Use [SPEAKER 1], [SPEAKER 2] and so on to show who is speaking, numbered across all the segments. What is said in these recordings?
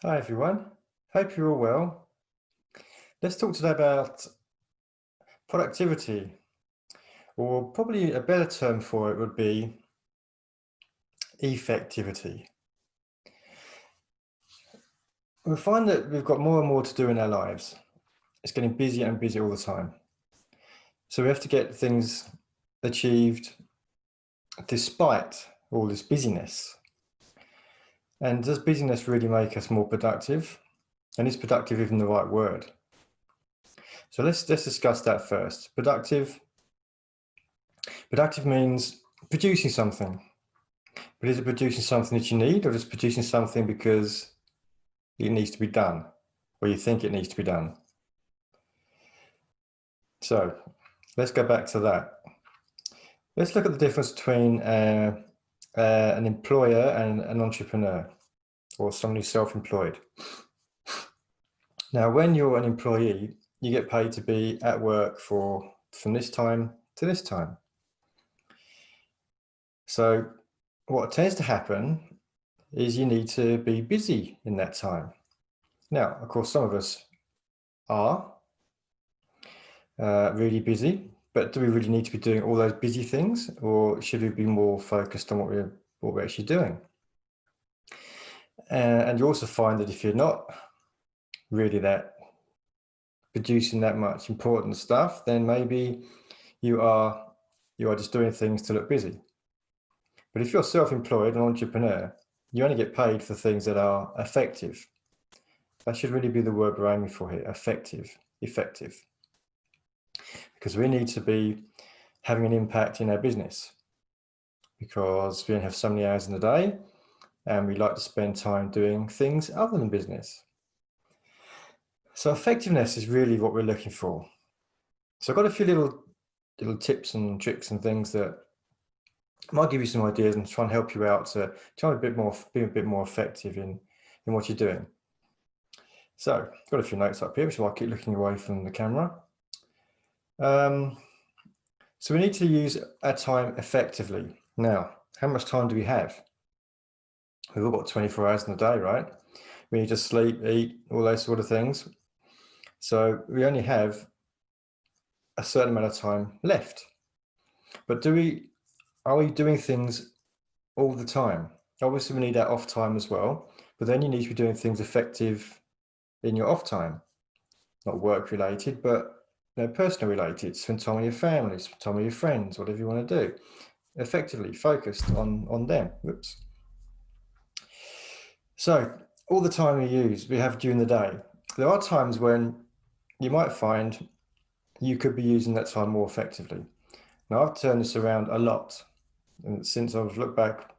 [SPEAKER 1] Hi everyone, hope you're all well. Let's talk today about productivity, or probably a better term for it would be effectivity. We find that we've got more and more to do in our lives. It's getting busier and busier all the time. So we have to get things achieved despite all this busyness. And does busyness really make us more productive? And is productive even the right word? So let's discuss that first. Productive means producing something. But is it producing something that you need, or just producing something because it needs to be done, or you think it needs to be done? So let's go back to that. Let's look at the difference between an employer and an entrepreneur, or someone who's self-employed. Now, when you're an employee, you get paid to be at work from this time to this time. So what tends to happen is you need to be busy in that time. Now, of course, some of us are really busy, but do we really need to be doing all those busy things, or should we be more focused on what we're actually doing? And you also find that if you're not really that producing that much important stuff, then maybe you are just doing things to look busy. But if you're self-employed, an entrepreneur, you only get paid for things that are effective. That should really be the word we're aiming for here: effective. Because we need to be having an impact in our business, because we only have so many hours in the day and we like to spend time doing things other than business. So effectiveness is really what we're looking for. So I've got a few little tips and tricks and things that might give you some ideas and try and help you out to try be a bit more effective in what you're doing. So I've got a few notes up here, which I'll keep looking away from the camera. So we need to use our time effectively. Now, how much time do we have? We've all got 24 hours in a day, right? We need to sleep, eat, all those sort of things. So we only have a certain amount of time left. But are we doing things all the time? Obviously, we need that off time as well, but then you need to be doing things effective in your off time, not work related, but personal related. Spend time with your family, spend time with your friends, whatever you want to do. Effectively focused on them. Whoops. So all the time we have during the day, there are times when you might find you could be using that time more effectively. Now, I've turned this around a lot. And since I've looked back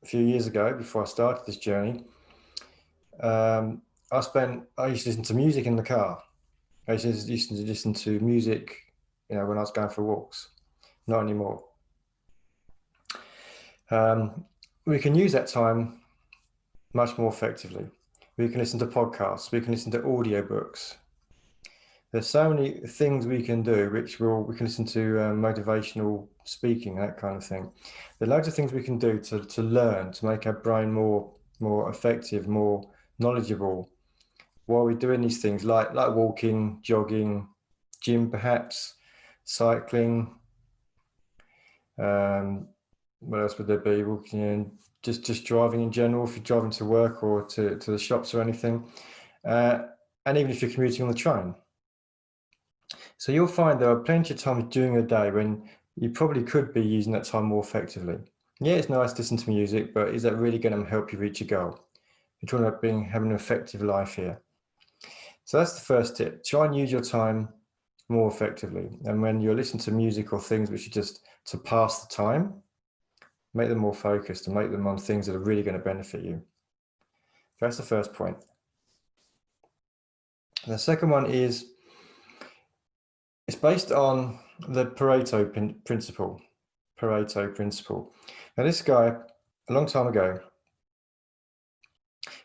[SPEAKER 1] a few years ago, before I started this journey, I used to listen to music in the car. I used to listen to music, when I was going for walks. Not anymore. We can use that time much more effectively. We can listen to podcasts. We can listen to audiobooks. There's so many things we can do, we can listen to motivational speaking, that kind of thing. There are loads of things we can do to learn, to make our brain more effective, more knowledgeable, while we're doing these things like walking, jogging, gym perhaps, cycling. What else would there be? Walking, just driving in general, if you're driving to work or to the shops or anything. And even if you're commuting on the train. So you'll find there are plenty of times during the day when you probably could be using that time more effectively. Yeah, it's nice to listen to music, but is that really going to help you reach your goal? We're talking about having an effective life here. So that's the first tip. Try and use your time more effectively. And when you're listening to music or things which are just to pass the time, make them more focused and make them on things that are really going to benefit you. That's the first point. And the second one is, it's based on the Pareto Principle. Pareto Principle. Now, this guy, a long time ago,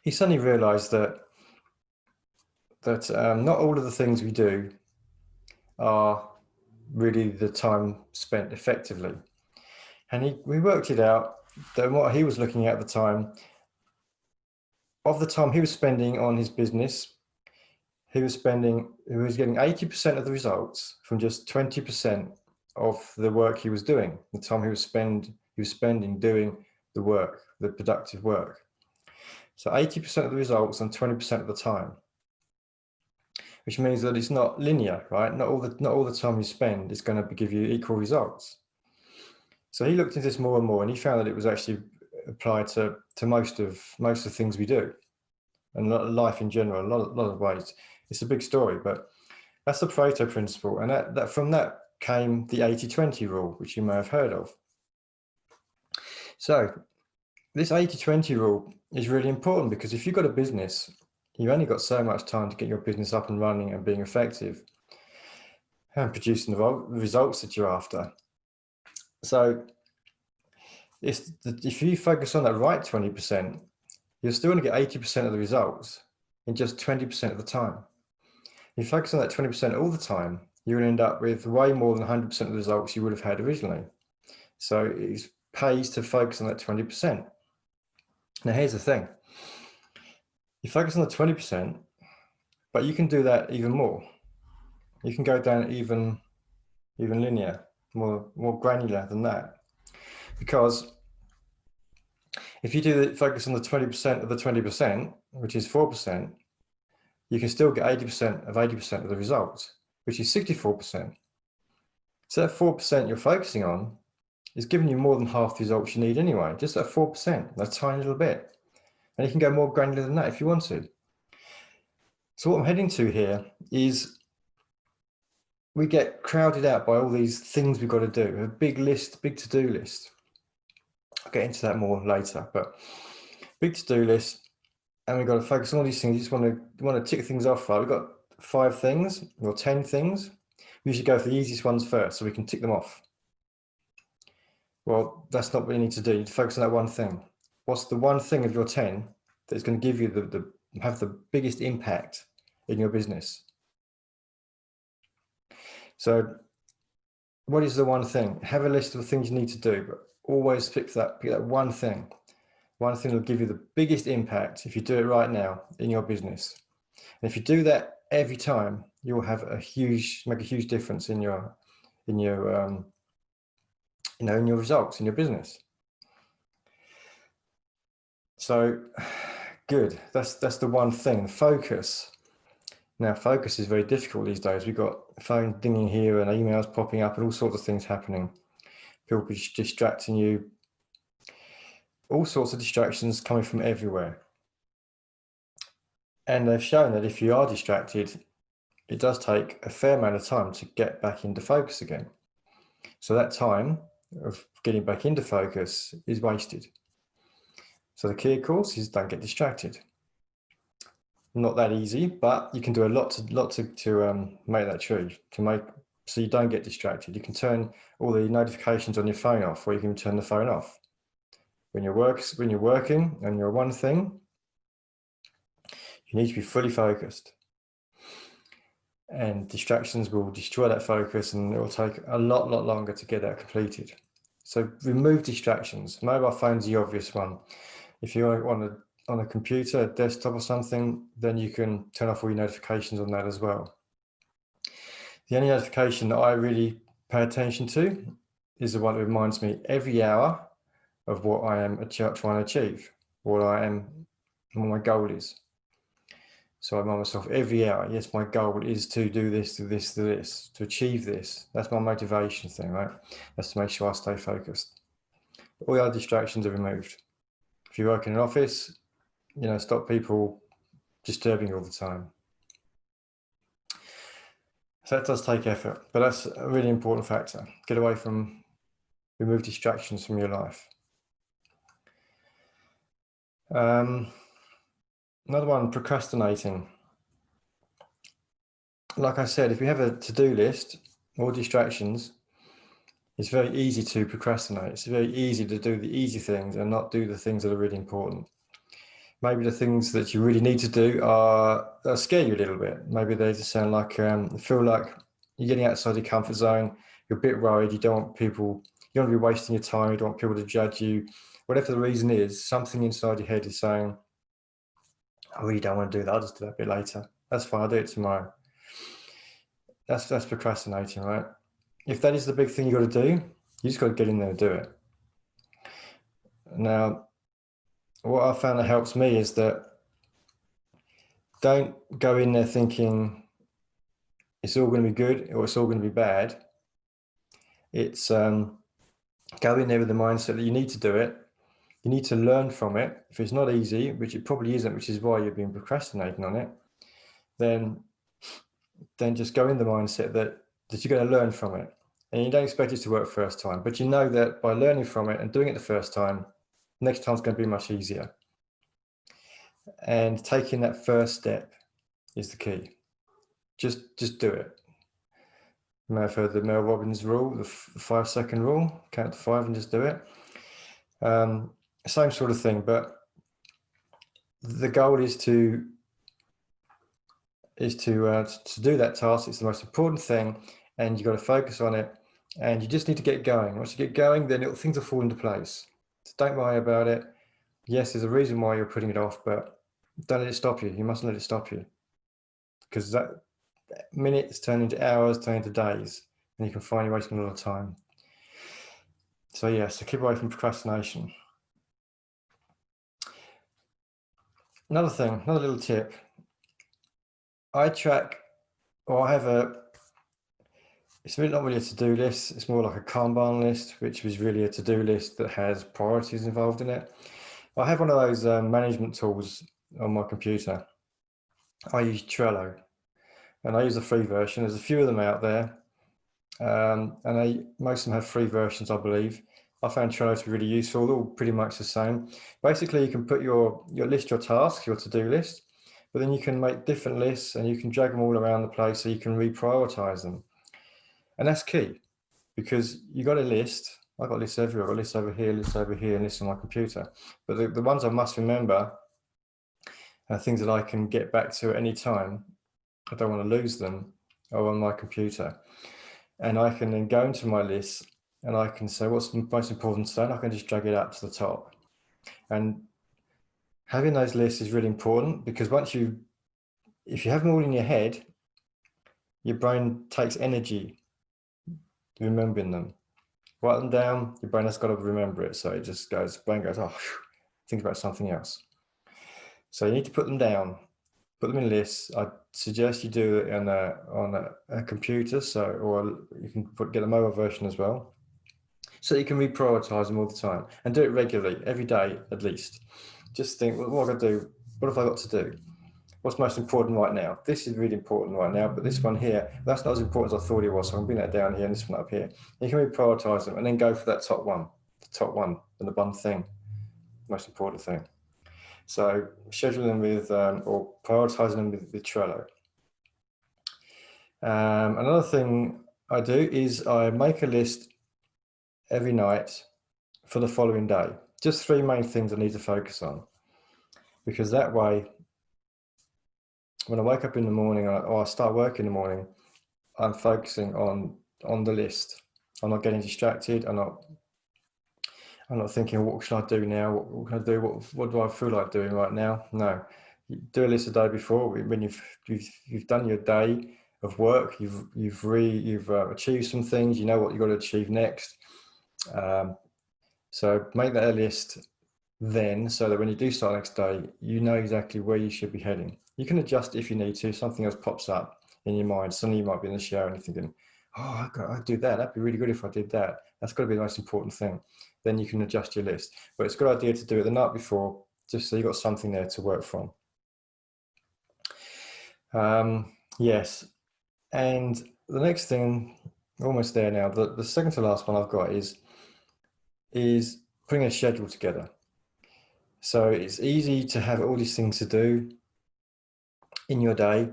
[SPEAKER 1] he suddenly realized that not all of the things we do are really the time spent effectively. And we worked it out that what he was looking at the time, of the time he was spending on his business, he was getting 80% of the results from just 20% of the work he was doing, the time he was spending doing the work, the productive work. So 80% of the results and 20% of the time, which means that it's not linear, right? Not all the time you spend is going to give you equal results. So he looked into this more and more, and he found that it was actually applied to most of the things we do, and life in general, a lot of ways. It's a big story, but that's the Pareto Principle, and that from that came the 80-20 rule, which you may have heard of. So this 80-20 rule is really important, because if you've got a business, you've only got so much time to get your business up and running and being effective and producing the results that you're after. So if you focus on that right 20%, you're still going to get 80% of the results in just 20% of the time. If you focus on that 20% all the time, you're going to end up with way more than 100% of the results you would have had originally. So it pays to focus on that 20%. Now, here's the thing. You focus on the 20%, but you can do that even more. You can go down even linear, more granular than that. Because if you focus on the 20% of the 20%, which is 4%, you can still get 80% of 80% of the results, which is 64%. So that 4% you're focusing on is giving you more than half the results you need anyway, just that 4%, that tiny little bit. And you can go more granular than that if you want to. So what I'm heading to here is we get crowded out by all these things we've got to do, a big list, big to-do list. I'll get into that more later, but big to-do list, and we've got to focus on all these things. You just want to tick things off. Right? We've got 5 things or 10 things. We usually go for the easiest ones first so we can tick them off. Well, that's not what you need to do. You need to focus on that one thing. What's the one thing of your 10 that is going to give you have the biggest impact in your business? So what is the one thing? Have a list of the things you need to do, but always pick that one thing. One thing that will give you the biggest impact if you do it right now in your business. And if you do that every time, you'll have make a huge difference in your results in your business. So good. That's the one thing. Focus. Now, focus is very difficult these days. We've got phone dinging here and emails popping up and all sorts of things happening. People distracting you. All sorts of distractions coming from everywhere. And they've shown that if you are distracted, it does take a fair amount of time to get back into focus again. So that time of getting back into focus is wasted. So the key, of course, is don't get distracted. Not that easy, but you can do a lot to make that true, so you don't get distracted. You can turn all the notifications on your phone off, or you can turn the phone off. When you're working and you're one thing, you need to be fully focused. And distractions will destroy that focus, and it will take a lot longer to get that completed. So remove distractions. Mobile phone's the obvious one. If you're on a computer, a desktop or something, then you can turn off all your notifications on that as well. The only notification that I really pay attention to is the one that reminds me every hour of what I am trying to achieve, what my goal is. So I remind myself every hour, yes, my goal is to do this, to achieve this. That's my motivation thing, right? That's to make sure I stay focused. All the other distractions are removed. If you work in an office, stop people disturbing you all the time. So that does take effort, but that's a really important factor. Remove distractions from your life. Another one, procrastinating. Like I said, if you have a to-do list or distractions, it's very easy to procrastinate. It's very easy to do the easy things and not do the things that are really important. Maybe the things that you really need to do scare you a little bit. Maybe they just sound like, feel like you're getting outside your comfort zone. You're a bit worried. You don't want to be wasting your time. You don't want people to judge you. Whatever the reason is, something inside your head is saying, I really don't want to do that. I'll just do that a bit later. That's fine. I'll do it tomorrow. That's procrastinating, right? If that is the big thing you got to do, you just got to get in there and do it. Now, what I found that helps me is that don't go in there thinking it's all going to be good or it's all going to be bad. It's go in there with the mindset that you need to do it. You need to learn from it. If it's not easy, which it probably isn't, which is why you've been procrastinating on it, then just go in the mindset that you're going to learn from it. And you don't expect it to work first time, but you know that by learning from it and doing it the first time, next time's going to be much easier. And taking that first step is the key. Just do it. You may have heard the Mel Robbins rule, the 5-second rule. Count to 5 and just do it. Same sort of thing, but the goal is to do that task. It's the most important thing, and you've got to focus on it, and you just need to get going. Once you get going, then things will fall into place. So don't worry about it. Yes, there's a reason why you're putting it off, but don't let it stop you. You mustn't let it stop you, because that minutes turn into hours, turn into days, and you can find you're wasting a lot of time. So yeah, so keep away from procrastination. Another thing, another little tip. I track, or I have it's really not really a to-do list. It's more like a Kanban list, which is really a to-do list that has priorities involved in it. I have one of those management tools on my computer. I use Trello, and I use the free version. There's a few of them out there, and most of them have free versions, I believe. I found Trello to be really useful. They're all pretty much the same. Basically, you can put your tasks, your to-do list, but then you can make different lists and you can drag them all around the place so you can reprioritize them. And that's key, because you got a list. I've got lists everywhere. I've got lists over here, and lists on my computer. But the ones I must remember are things that I can get back to at any time. I don't want to lose them, are on my computer. And I can then go into my list and I can say what's most important today, and I can just drag it up to the top. And having those lists is really important, because if you have them all in your head, your brain takes energy remembering them. Write them down, your brain has got to remember it. So it just goes, brain goes, oh, think about something else. So you need to put them down, put them in lists. I suggest you do it on a computer, or you can get a mobile version as well, so you can reprioritize them all the time and do it regularly, every day at least. Just think, well, what have I got to do? What have I got to do? What's most important right now? This is really important right now, but this one here, that's not as important as I thought it was. So I'm bring that down here and this one up here. You can reprioritize them and then go for that top one, and the one thing, most important thing. So schedule them with, or prioritizing them with Trello. Another thing I do is I make a list every night for the following day. Just 3 main things I need to focus on, because that way, when I wake up in the morning or I start work in the morning, I'm focusing on the list. I'm not getting distracted. I'm not thinking, what should I do now? What can I do? What do I feel like doing right now? No, you do a list the day before. When you've done your day of work, you've achieved some things. You know what you've got to achieve next. So make that a list then, so that when you do start next day, you know exactly where you should be heading. You can adjust if you need to. Something else pops up in your mind. Suddenly you might be in the shower and you're thinking, oh, I'd do that. That'd be really good if I did that. That's got to be the most important thing. Then you can adjust your list. But it's a good idea to do it the night before, just so you've got something there to work from. Yes. And the next thing, almost there now, the second to last one I've got is putting a schedule together. So it's easy to have all these things to do in your day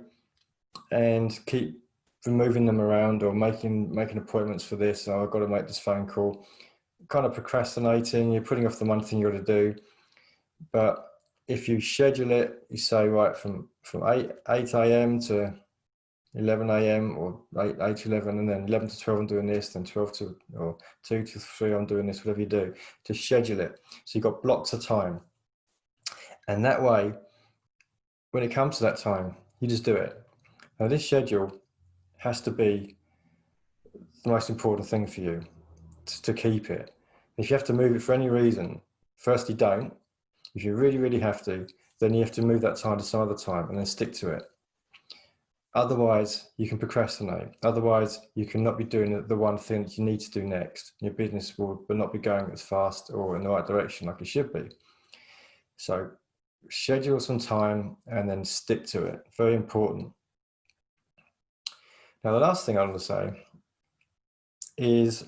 [SPEAKER 1] and keep removing them around, or making appointments for this. So I've got to make this phone call. Kind of procrastinating, you're putting off the one thing you've got to do. But if you schedule it, you say, right, from 8 a.m. to 11 a.m. or 8 to 11, and then 11 to 12 I'm doing this, then 2 to 3 I'm doing this, whatever you do, to schedule it. So you've got blocks of time. And that way, when it comes to that time, you just do it. Now, this schedule has to be the most important thing for you to keep it. If you have to move it for any reason, firstly, don't. If you really, really have to, then you have to move that time to some other time and then stick to it. Otherwise, you can procrastinate. Otherwise, you cannot be doing the one thing that you need to do next. Your business will not be going as fast or in the right direction like it should be. So schedule some time and then stick to it. Very important. Now, the last thing I want to say is,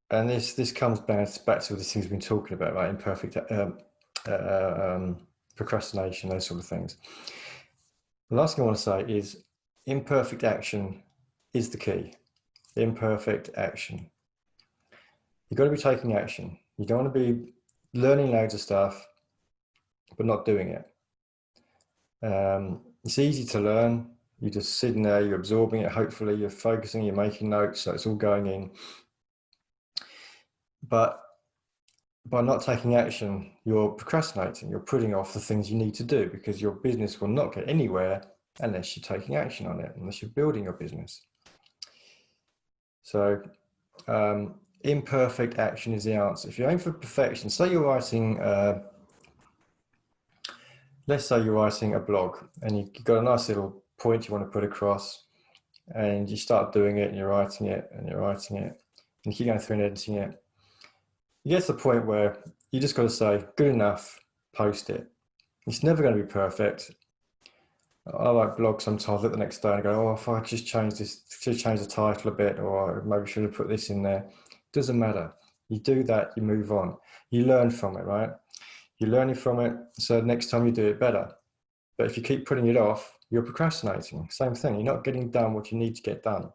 [SPEAKER 1] and this comes back to the things we've been talking about, right? Imperfect procrastination, those sort of things. The last thing I want to say is imperfect action is the key. Imperfect action. You've got to be taking action. You don't want to be learning loads of stuff, but not doing it. It's easy to learn. You're just sitting there, you're absorbing it. Hopefully you're focusing, you're making notes, so it's all going in. But by not taking action, you're procrastinating. You're putting off the things you need to do, because your business will not get anywhere unless you're taking action on it, unless you're building your business. So imperfect action is the answer. If you aim for perfection, say you're writing, let's say you're writing a blog and you've got a nice little point you want to put across, and you start doing it and you're writing it and you're writing it and you keep going through and editing it. You get to the point where you just got to say, good enough, post it. It's never going to be perfect. I like blogs sometimes, look the next day and go, oh, if I just change this, should change the title a bit, or maybe should have put this in there. It doesn't matter. You do that, you move on. You learn from it, right? You're learning from it, so next time you do it better. But if you keep putting it off, you're procrastinating. Same thing, you're not getting done what you need to get done.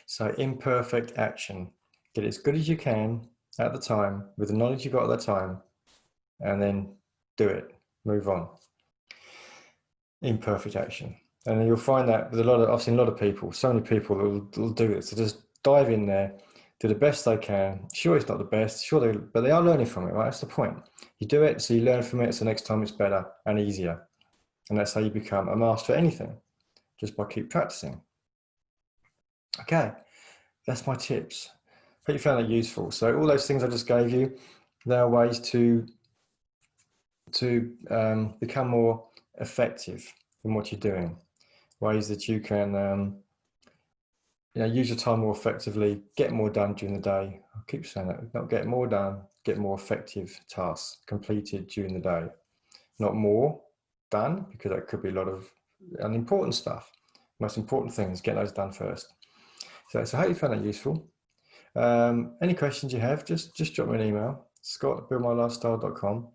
[SPEAKER 1] So imperfect action. Get it as good as you can at the time, with the knowledge you got at the time, and then do it, move on. Imperfect action. And you'll find that with I've seen a lot of people, so many people that will do it. So just dive in there, do the best they can. Sure, it's not the best, sure, but they are learning from it, right? That's the point. You do it, so you learn from it, so next time it's better and easier. And that's how you become a master at anything, just by keep practicing. Okay, that's my tips. Hope you found that useful. So all those things I just gave you, there are ways to become more effective in what you're doing. Ways that you can use your time more effectively, get more done during the day. I keep saying that, not get more done, get more effective tasks completed during the day. Not more done, because that could be a lot of unimportant stuff. Most important things, get those done first. So I hope you found that useful. Any questions you have, just drop me an email, scott@buildmylifestyle.com.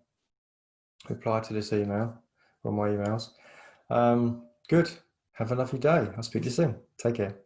[SPEAKER 1] Reply to this email or my emails. Good. Have a lovely day. I'll speak to you soon. Take care.